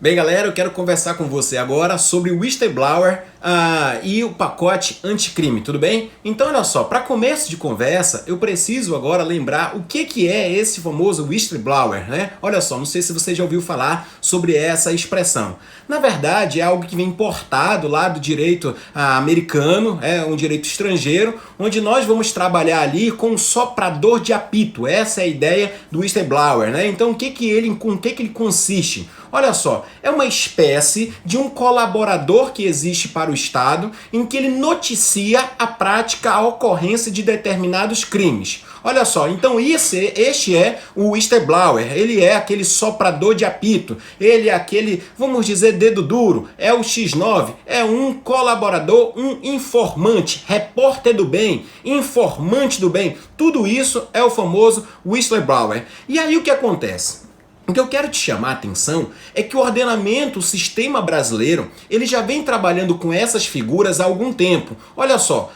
Bem, galera, eu quero conversar com você agora sobre o whistleblower e o pacote anticrime, tudo bem? Então, olha só, para começo de conversa, eu preciso agora lembrar o que é esse famoso whistleblower, né? Olha só, não sei se você já ouviu falar sobre essa expressão. Na verdade, é algo que vem importado lá do direito americano, é um direito estrangeiro, onde nós vamos trabalhar ali com um soprador de apito. Essa é a ideia do whistleblower, né? Então, com que ele consiste? Olha só, é uma espécie de um colaborador que existe para o Estado em que ele noticia a prática, a ocorrência de determinados crimes. Olha só, então este é o whistleblower, ele é aquele soprador de apito, ele é aquele, vamos dizer, dedo duro, é o X9, é um colaborador, um informante, repórter do bem, informante do bem, tudo isso é o famoso whistleblower. E aí o que acontece? O que eu quero te chamar a atenção é que o ordenamento, o sistema brasileiro, ele já vem trabalhando com essas figuras há algum tempo. Olha só,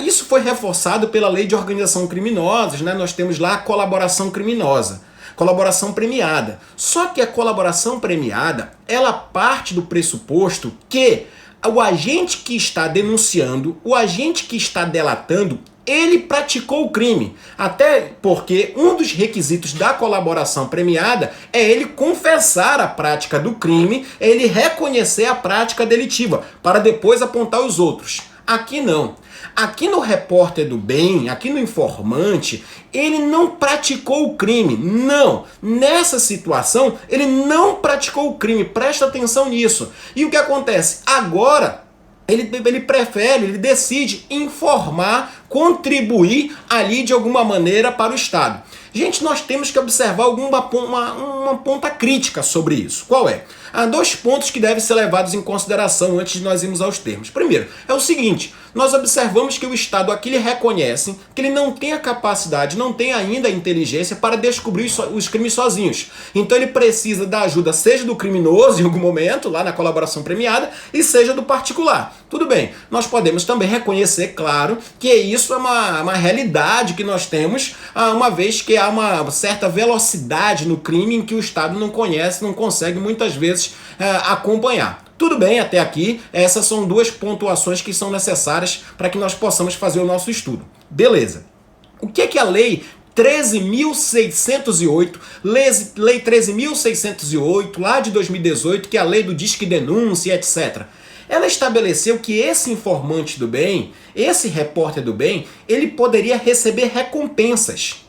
isso foi reforçado pela Lei de Organização Criminosa, né? Nós temos lá a colaboração criminosa, colaboração premiada. Só que a colaboração premiada, ela parte do pressuposto que o agente que está denunciando, o agente que está delatando, ele praticou o crime. Até porque um dos requisitos da colaboração premiada é ele confessar a prática do crime, ele reconhecer a prática delitiva, para depois apontar os outros. Aqui não. Aqui no repórter do bem, aqui no informante, ele não praticou o crime. Não. Nessa situação, ele não praticou o crime. Presta atenção nisso. E o que acontece? Agora, ele prefere, ele decide informar, contribuir ali de alguma maneira para o Estado. Gente, nós temos que observar uma ponta crítica sobre isso. Qual é? Há dois pontos que devem ser levados em consideração antes de nós irmos aos termos. Primeiro, é o seguinte, nós observamos que o Estado aqui ele reconhece que ele não tem a capacidade, não tem ainda a inteligência para descobrir os crimes sozinhos. Então ele precisa da ajuda, seja do criminoso em algum momento, lá na colaboração premiada, e seja do particular. Tudo bem, nós podemos também reconhecer, claro, que isso é uma realidade que nós temos, uma vez que há uma certa velocidade no crime em que o Estado não conhece, não consegue muitas vezes acompanhar. Tudo bem até aqui, essas são duas pontuações que são necessárias para que nós possamos fazer o nosso estudo. Beleza. O que é que a Lei 13.608, Lei 13.608, lá de 2018, que é a lei do Disque Denúncia, etc. Ela estabeleceu que esse informante do bem, esse repórter do bem, ele poderia receber recompensas.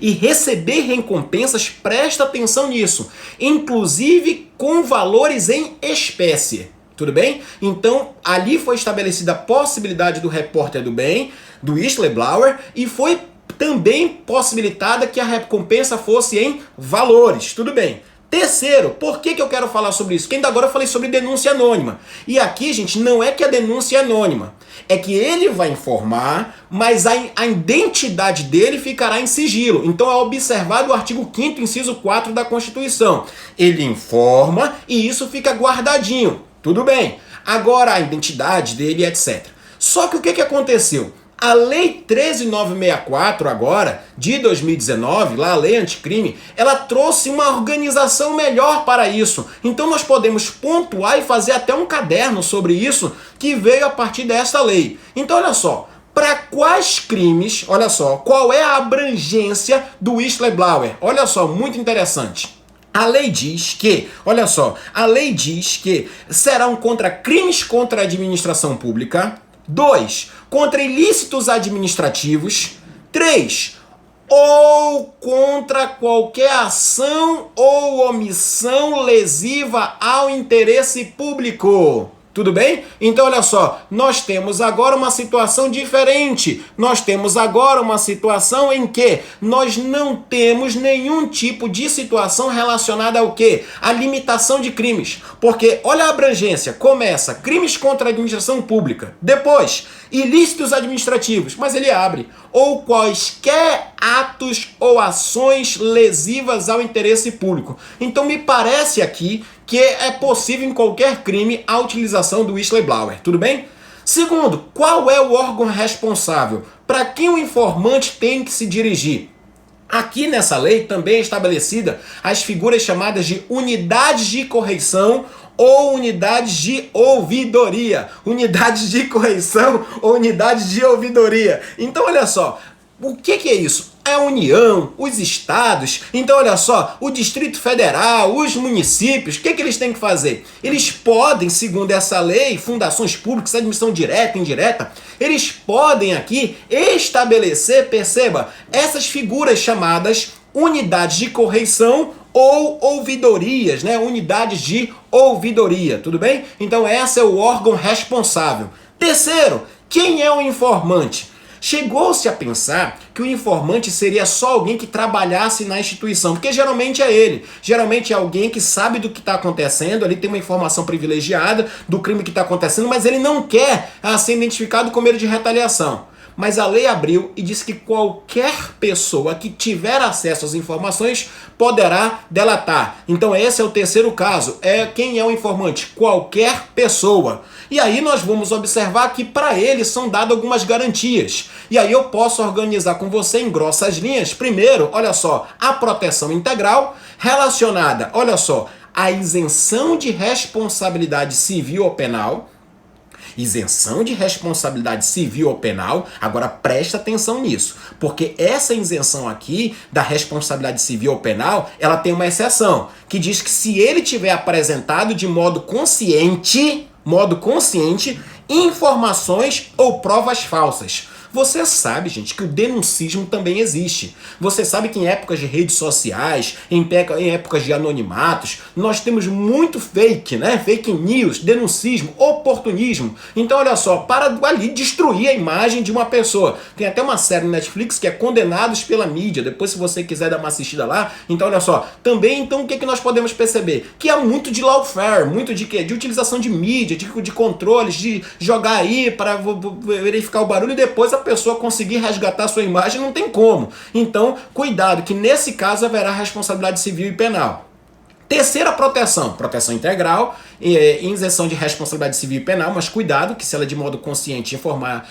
E receber recompensas, presta atenção nisso, inclusive com valores em espécie. Tudo bem? Então, ali foi estabelecida a possibilidade do repórter do bem, do whistleblower, e foi também possibilitada que a recompensa fosse em valores. Tudo bem. Terceiro, por que eu quero falar sobre isso? Porque ainda agora eu falei sobre denúncia anônima. E aqui, gente, não é que a denúncia é anônima. É que ele vai informar, mas a identidade dele ficará em sigilo. Então é observado o artigo 5º, inciso 4 da Constituição. Ele informa e isso fica guardadinho. Tudo bem. Agora a identidade dele, etc. Só que o que aconteceu? A Lei 13.964 agora, de 2019, lá a Lei Anticrime, ela trouxe uma organização melhor para isso. Então nós podemos pontuar e fazer até um caderno sobre isso que veio a partir dessa lei. Então olha só, para quais crimes, olha só, qual é a abrangência do whistleblower? Olha só, muito interessante. A lei diz que, olha só, a lei diz que serão contra crimes contra a administração pública. 2. Contra ilícitos administrativos. 3. Ou contra qualquer ação ou omissão lesiva ao interesse público. Tudo bem? Então olha só, nós temos agora uma situação diferente. Nós temos agora uma situação em que nós não temos nenhum tipo de situação relacionada ao quê? A limitação de crimes. Porque olha a abrangência, começa crimes contra a administração pública. Depois, ilícitos administrativos, mas ele abre. Ou quaisquer atos ou ações lesivas ao interesse público. Então me parece aqui que é possível em qualquer crime a utilização do whistleblower, tudo bem? Segundo, qual é o órgão responsável? Para quem o informante tem que se dirigir? Aqui nessa lei também é estabelecida as figuras chamadas de unidades de correição ou unidades de ouvidoria. Unidades de correição ou unidades de ouvidoria. Então, olha só, o que é isso? É a União, os estados, então olha só, o Distrito Federal, os municípios, o que eles têm que fazer? Eles podem, segundo essa lei, fundações públicas, admissão direta, indireta, eles podem aqui estabelecer, perceba, essas figuras chamadas unidades de correição ou ouvidorias, né? Unidades de ouvidoria, tudo bem? Então esse é o órgão responsável. Terceiro, quem é o informante? Chegou-se a pensar que o informante seria só alguém que trabalhasse na instituição, porque geralmente é ele. Geralmente é alguém que sabe do que está acontecendo, ali tem uma informação privilegiada do crime que está acontecendo, mas ele não quer ser identificado com medo de retaliação. Mas a lei abriu e disse que qualquer pessoa que tiver acesso às informações poderá delatar. Então esse é o terceiro caso. Quem é o informante? Qualquer pessoa. E aí nós vamos observar que para ele são dadas algumas garantias. E aí eu posso organizar com você em grossas linhas. Primeiro, olha só, a proteção integral relacionada, olha só, à isenção de responsabilidade civil ou penal. Isenção de responsabilidade civil ou penal, agora presta atenção nisso, porque essa isenção aqui da responsabilidade civil ou penal, ela tem uma exceção, que diz que se ele tiver apresentado de modo consciente, informações ou provas falsas. Você sabe, gente, que o denuncismo também existe. Você sabe que em épocas de redes sociais, em épocas de anonimatos, nós temos muito fake, né? Fake news, denuncismo, oportunismo. Então, olha só, para ali destruir a imagem de uma pessoa. Tem até uma série no Netflix que é Condenados pela Mídia. Depois, se você quiser dar uma assistida lá. Então, olha só. Também, então, o que nós podemos perceber? Que há muito de lawfare, muito de quê? De utilização de mídia, de controles, de jogar aí para verificar o barulho e depois a pessoa conseguir resgatar sua imagem, não tem como. Então, cuidado, que nesse caso haverá responsabilidade civil e penal. Terceira proteção integral, isenção de responsabilidade civil e penal, mas cuidado que se ela de modo consciente informar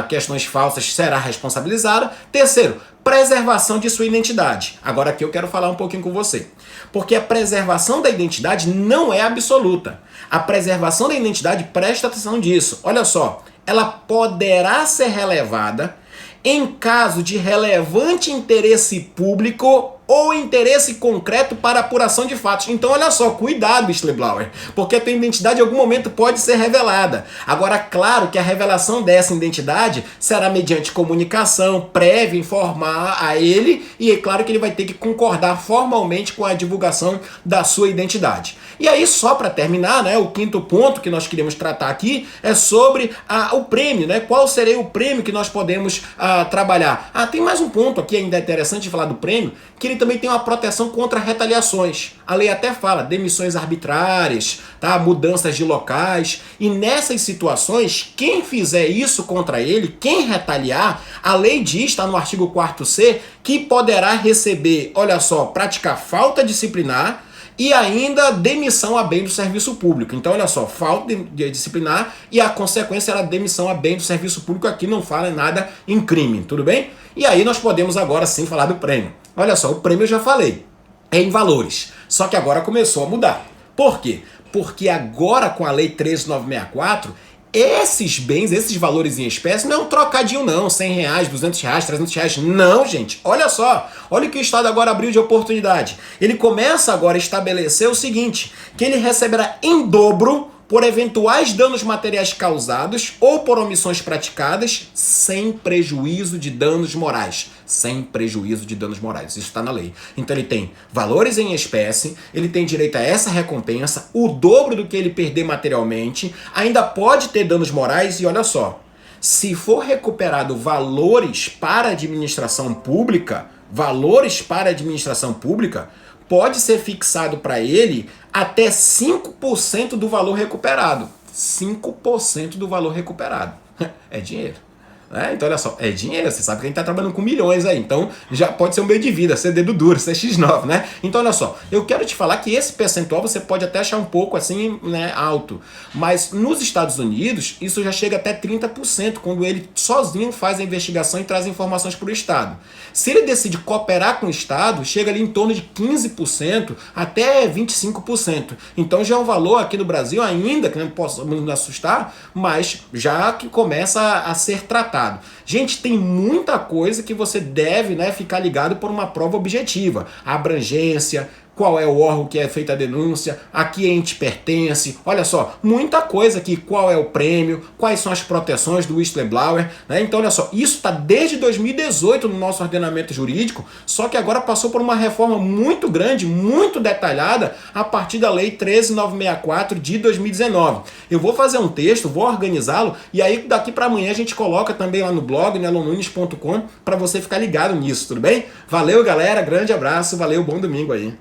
questões falsas, será responsabilizada. Terceiro, preservação de sua identidade. Agora aqui eu quero falar um pouquinho com você. Porque a preservação da identidade não é absoluta. A preservação da identidade, presta atenção disso. Olha só, ela poderá ser relevada em caso de relevante interesse público ou interesse concreto para apuração de fatos. Então, olha só, cuidado, Whistleblauer, porque a tua identidade em algum momento pode ser revelada. Agora, claro que a revelação dessa identidade será mediante comunicação prévia, informar a ele, e é claro que ele vai ter que concordar formalmente com a divulgação da sua identidade. E aí, só para terminar, né, o quinto ponto que nós queremos tratar aqui é sobre o prêmio, né? Qual seria o prêmio que nós podemos trabalhar? Tem mais um ponto aqui ainda interessante de falar do prêmio, que ele também tem uma proteção contra retaliações. A lei até fala demissões arbitrárias, tá? Mudanças de locais. E nessas situações, quem fizer isso contra ele, quem retaliar, a lei diz, está no artigo 4º, que poderá receber, olha só, praticar falta disciplinar e ainda demissão a bem do serviço público. Então, olha só, falta de disciplinar e a consequência era demissão a bem do serviço público. Aqui não fala nada em crime, tudo bem? E aí nós podemos agora sim falar do prêmio. Olha só, o prêmio eu já falei, é em valores, só que agora começou a mudar. Por quê? Porque agora com a lei 13.964, esses bens, esses valores em espécie, não é um trocadinho não, R$100, R$200, R$300, não, gente. Olha só, olha o que o Estado agora abriu de oportunidade. Ele começa agora a estabelecer o seguinte, que ele receberá em dobro por eventuais danos materiais causados ou por omissões praticadas, sem prejuízo de danos morais. Sem prejuízo de danos morais. Isso está na lei. Então ele tem valores em espécie, ele tem direito a essa recompensa, o dobro do que ele perder materialmente, ainda pode ter danos morais e olha só, se for recuperado valores para a administração pública, pode ser fixado para ele até 5% do valor recuperado. 5% do valor recuperado. É dinheiro. Então, olha só, é dinheiro. Você sabe que a gente tá trabalhando com milhões aí. Então, já pode ser um meio de vida, ser dedo duro, ser X9, né? Então, olha só, eu quero te falar que esse percentual você pode até achar um pouco assim, né, alto. Mas nos Estados Unidos, isso já chega até 30%, quando ele sozinho faz a investigação e traz informações para o Estado. Se ele decide cooperar com o Estado, chega ali em torno de 15% até 25%. Então já é um valor aqui no Brasil ainda, que não posso nos assustar, mas já que começa a ser tratado. Gente, tem muita coisa que você deve, né, ficar ligado por uma prova objetiva. A abrangência, qual é o órgão que é feita a denúncia, a que ente pertence, olha só, muita coisa aqui, qual é o prêmio, quais são as proteções do whistleblower, né? Então olha só, isso está desde 2018 no nosso ordenamento jurídico, só que agora passou por uma reforma muito grande, muito detalhada, a partir da Lei 13.964 de 2019. Eu vou fazer um texto, vou organizá-lo, e aí daqui para amanhã a gente coloca também lá no blog, nelonunes.com, para você ficar ligado nisso, tudo bem? Valeu galera, grande abraço, valeu, bom domingo aí.